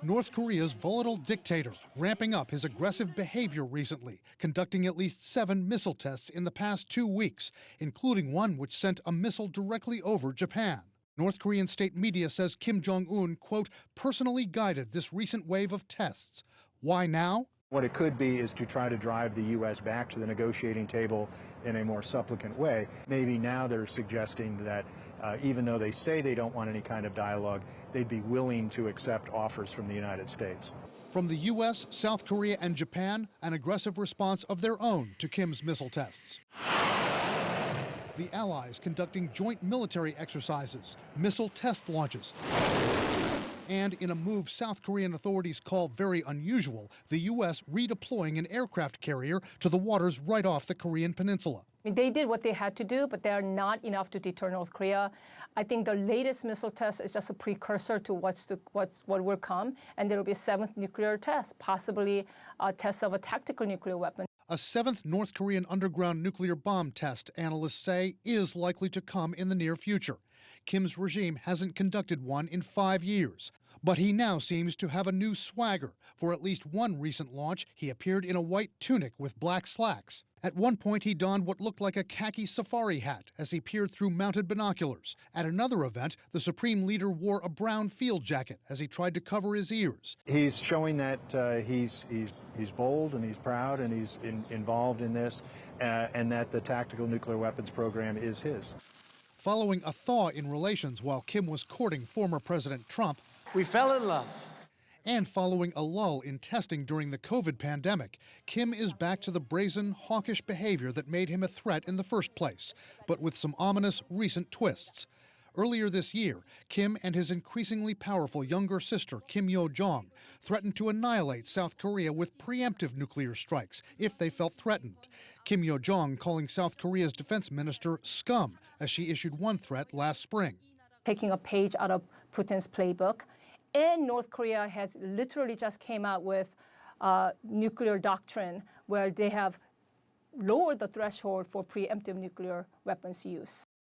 North Korea's volatile dictator ramping up his aggressive behavior recently, conducting at least 7 missile tests in the past 2 weeks, including one which sent a missile directly over Japan. North Korean state media says Kim Jong Un, quote, personally guided this recent wave of tests. Why now? What it could be is to try to drive the U.S. back to the negotiating table in a more supplicant way. Maybe now they're suggesting that even though they say they don't want any kind of dialogue, they'd be willing to accept offers from the United States. From the U.S., South Korea, and Japan, an aggressive response of their own to Kim's missile tests. The allies conducting joint military exercises, missile test launches. And in a move South Korean authorities call very unusual, the U.S. redeploying an aircraft carrier to the waters right off the Korean peninsula. They did what they had to do, but they are not enough to deter North Korea. I think the latest missile test is just a precursor to what will come, and there will be a 7th nuclear test, possibly a test of a tactical nuclear weapon. A 7th North Korean underground nuclear bomb test, analysts say, is likely to come in the near future. Kim's regime hasn't conducted one in 5 years. But he now seems to have a new swagger. For at least one recent launch, he appeared in a white tunic with black slacks. At one point, he donned what looked like a khaki safari hat as he peered through mounted binoculars. At another event, the supreme leader wore a brown field jacket as he tried to cover his ears. He's showing that he's bold and he's proud and he's involved in this, and that the tactical nuclear weapons program is his. Following a thaw in relations while Kim was courting former President Trump, we fell in love. And following a lull in testing during the COVID pandemic, Kim is back to the brazen, hawkish behavior that made him a threat in the first place, but with some ominous recent twists. Earlier this year, Kim and his increasingly powerful younger sister, Kim Yo-jong, threatened to annihilate South Korea with preemptive nuclear strikes if they felt threatened. Kim Yo-jong calling South Korea's defense minister scum as she issued one threat last spring. Taking a page out of Putin's playbook. And North Korea has literally just came out with nuclear doctrine where they have lowered the threshold for preemptive nuclear weapons use.